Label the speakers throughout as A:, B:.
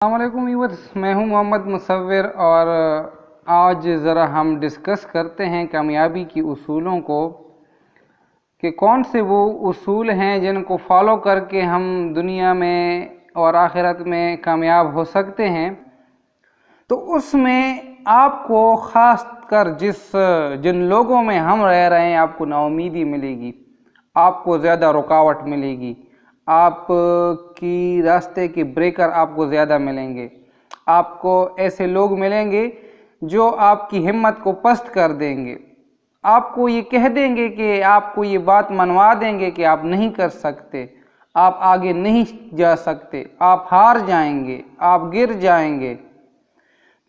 A: السلام علیکم ویورز، میں ہوں محمد مصور اور آج ذرا ہم ڈسکس کرتے ہیں کامیابی کی اصولوں کو کہ کون سے وہ اصول ہیں جن کو فالو کر کے ہم دنیا میں اور آخرت میں کامیاب ہو سکتے ہیں۔ تو اس میں آپ کو خاص کر جن لوگوں میں ہم رہ رہے ہیں آپ کو نا امیدی ملے گی، آپ کو زیادہ رکاوٹ ملے گی، آپ کی راستے کے بریکر آپ کو زیادہ ملیں گے، آپ کو ایسے لوگ ملیں گے جو آپ کی ہمت کو پست کر دیں گے، آپ کو یہ کہہ دیں گے کہ آپ کو یہ بات منوا دیں گے کہ آپ نہیں کر سکتے، آپ آگے نہیں جا سکتے، آپ ہار جائیں گے، آپ گر جائیں گے۔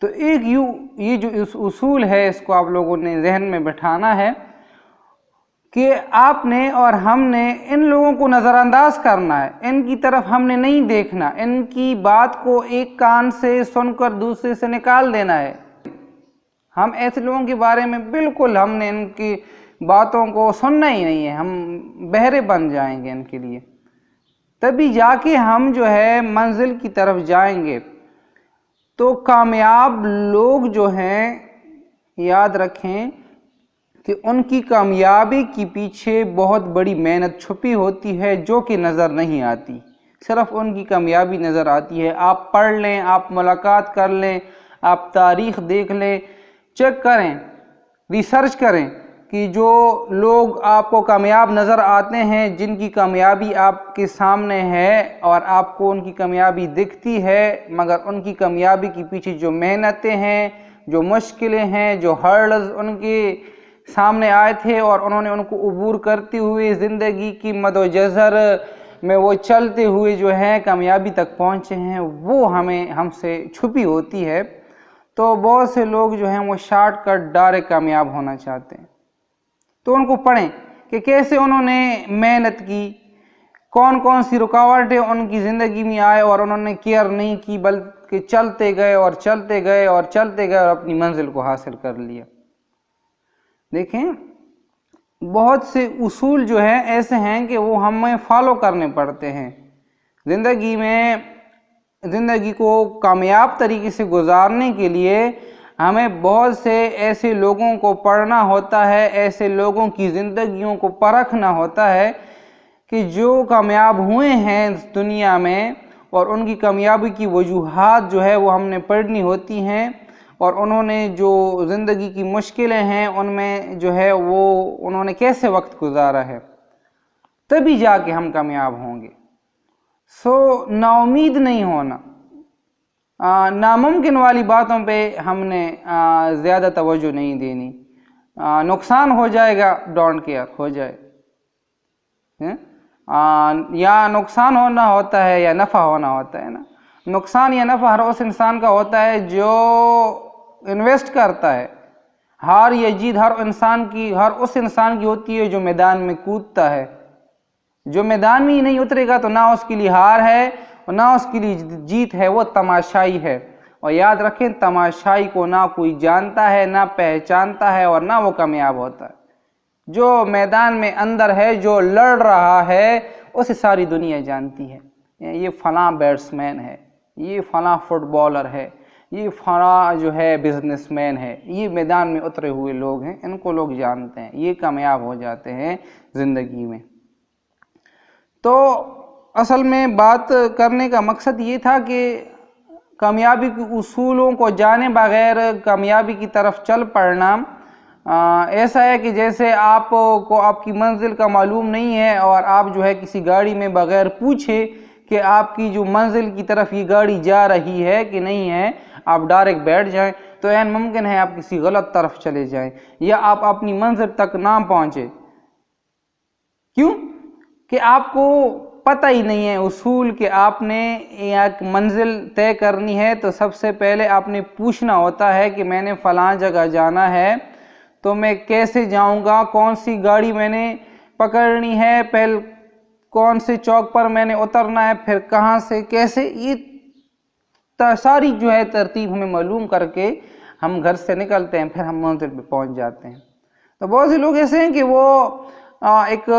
A: تو یہ جو اصول ہے اس کو آپ لوگوں نے ذہن میں بٹھانا ہے کہ آپ نے اور ہم نے ان لوگوں کو نظر انداز کرنا ہے، ان کی طرف ہم نے نہیں دیکھنا، ان کی بات کو ایک کان سے سن کر دوسرے سے نکال دینا ہے۔ ہم ایسے لوگوں کے بارے میں بالکل ہم نے ان کی باتوں کو سننا ہی نہیں ہے، ہم بہرے بن جائیں گے ان کے لیے، تبھی جا کے ہم جو ہے منزل کی طرف جائیں گے۔ تو کامیاب لوگ جو ہیں یاد رکھیں کہ ان کی کامیابی کے پیچھے بہت بڑی محنت چھپی ہوتی ہے جو کہ نظر نہیں آتی، صرف ان کی کامیابی نظر آتی ہے۔ آپ پڑھ لیں، آپ ملاقات کر لیں، آپ تاریخ دیکھ لیں، چیک کریں، ریسرچ کریں کہ جو لوگ آپ کو کامیاب نظر آتے ہیں، جن کی کامیابی آپ کے سامنے ہے اور آپ کو ان کی کامیابی دکھتی ہے، مگر ان کی کامیابی کے پیچھے جو محنتیں ہیں، جو مشکلیں ہیں، جو ہرڈلز ان کے سامنے آئے تھے اور انہوں نے ان کو عبور کرتے ہوئے زندگی کی مد و جزر میں وہ چلتے ہوئے جو ہے کامیابی تک پہنچے ہیں، وہ ہم سے چھپی ہوتی ہے۔ تو بہت سے لوگ جو ہیں وہ شارٹ کٹ ڈائریکٹ کامیاب ہونا چاہتے ہیں، تو ان کو پڑھیں کہ کیسے انہوں نے محنت کی، کون کون سی رکاوٹیں ان کی زندگی میں آئے اور انہوں نے کیئر نہیں کی، بلکہ چلتے گئے اور چلتے گئے اور چلتے گئے اور اپنی منزل کو حاصل کر لیا۔ دیکھیں بہت سے اصول جو ہیں ایسے ہیں کہ وہ ہمیں فالو کرنے پڑتے ہیں زندگی میں۔ زندگی کو کامیاب طریقے سے گزارنے کے لیے ہمیں بہت سے ایسے لوگوں کو پڑھنا ہوتا ہے، ایسے لوگوں کی زندگیوں کو پرکھنا ہوتا ہے کہ جو کامیاب ہوئے ہیں اس دنیا میں، اور ان کی کامیابی کی وجوہات جو ہے وہ ہم نے پڑھنی ہوتی ہیں، اور انہوں نے جو زندگی کی مشکلیں ہیں ان میں جو ہے وہ انہوں نے کیسے وقت گزارا ہے، تبھی جا کے ہم کامیاب ہوں گے۔ نا امید نہیں ہونا، ناممکن والی باتوں پہ ہم نے زیادہ توجہ نہیں دینی۔ نقصان ہو جائے گا، ڈونٹ کیئر، ہو جائے، یا نقصان ہونا ہوتا ہے یا نفع ہونا ہوتا ہے نا۔ نقصان یا نفع ہر اس انسان کا ہوتا ہے جو انویسٹ کرتا ہے، ہار یا جیت ہر اس انسان کی ہوتی ہے جو میدان میں کودتا ہے۔ جو میدان میں ہی نہیں اترے گا تو نہ اس کے لیے ہار ہے اور نہ اس کے لیے جیت ہے، وہ تماشائی ہے۔ اور یاد رکھیں تماشائی کو نہ کوئی جانتا ہے، نہ پہچانتا ہے، اور نہ وہ کامیاب ہوتا ہے۔ جو میدان میں اندر ہے، جو لڑ رہا ہے، اسے ساری دنیا جانتی ہے، یہ فلاں بیٹسمین ہے، یہ فلاں فٹ بالر ہے، یہ فلاں جو ہے بزنس مین ہے، یہ میدان میں اترے ہوئے لوگ ہیں، ان کو لوگ جانتے ہیں، یہ کامیاب ہو جاتے ہیں زندگی میں۔ تو اصل میں بات کرنے کا مقصد یہ تھا کہ کامیابی کے اصولوں کو جانے بغیر کامیابی کی طرف چل پڑنا ایسا ہے کہ جیسے آپ کو آپ کی منزل کا معلوم نہیں ہے اور آپ جو ہے کسی گاڑی میں بغیر پوچھے کہ آپ کی جو منزل کی طرف یہ گاڑی جا رہی ہے کہ نہیں ہے، آپ ڈائریکٹ بیٹھ جائیں تو عین ممکن ہے آپ کسی غلط طرف چلے جائیں یا آپ اپنی منزل تک نہ پہنچے۔ کیوں کہ آپ کو پتہ ہی نہیں ہے اصول کہ آپ نے ایک منزل طے کرنی ہے تو سب سے پہلے آپ نے پوچھنا ہوتا ہے کہ میں نے فلاں جگہ جانا ہے تو میں کیسے جاؤں گا، کون سی گاڑی میں نے پکڑنی ہے، پہلے کون سے چوک پر میں نے اترنا ہے، پھر کہاں سے کیسے، یہ ساری جو ہے ترتیب ہمیں معلوم کر کے ہم گھر سے نکلتے ہیں، پھر ہم منزل پہ پہنچ جاتے ہیں۔ تو بہت سے لوگ ایسے ہیں کہ وہ ایک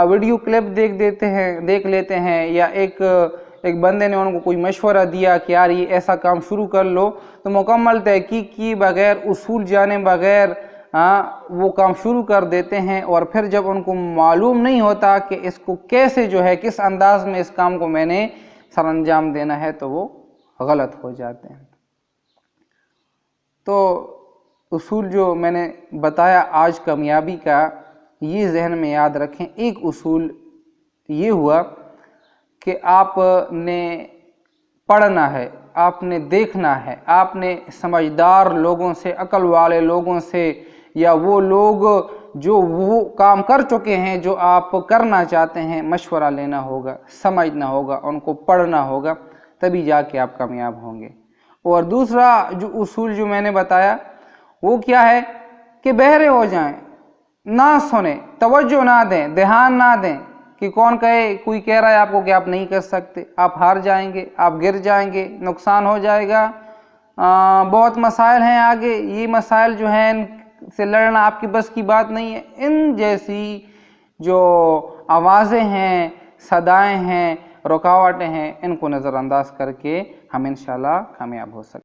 A: ویڈیو کلپ دیکھ لیتے ہیں یا ایک ایک بندے نے ان کو کوئی مشورہ دیا کہ یار یہ ایسا کام شروع کر لو، تو مکمل تحقیق کی بغیر، اصول جانے بغیر وہ کام شروع کر دیتے ہیں، اور پھر جب ان کو معلوم نہیں ہوتا کہ اس کو کیسے جو ہے کس انداز میں اس کام کو میں نے سر انجام دینا ہے، تو وہ غلط ہو جاتے ہیں۔ تو اصول جو میں نے بتایا آج کامیابی کا، یہ ذہن میں یاد رکھیں۔ ایک اصول یہ ہوا کہ آپ نے پڑھنا ہے، آپ نے دیکھنا ہے، آپ نے سمجھدار لوگوں سے، عقل والے لوگوں سے، یا وہ لوگ جو وہ کام کر چکے ہیں جو آپ کرنا چاہتے ہیں، مشورہ لینا ہوگا، سمجھنا ہوگا، ان کو پڑھنا ہوگا، تبھی جا کے آپ کامیاب ہوں گے۔ اور دوسرا جو اصول جو میں نے بتایا وہ کیا ہے کہ بہرے ہو جائیں، نہ سنیں، توجہ نہ دیں، دھیان نہ دیں کہ کون کہے، کوئی کہہ رہا ہے آپ کو کہ آپ نہیں کر سکتے، آپ ہار جائیں گے، آپ گر جائیں گے، نقصان ہو جائے گا، بہت مسائل ہیں آگے، یہ مسائل جو ہیں ان سے لڑنا آپ کی بس کی بات نہیں ہے۔ ان جیسی جو آوازیں ہیں، صدائیں ہیں، رکاوٹیں ہیں، ان کو نظر انداز کر کے ہم انشاءاللہ کامیاب ہو سکتے ہیں۔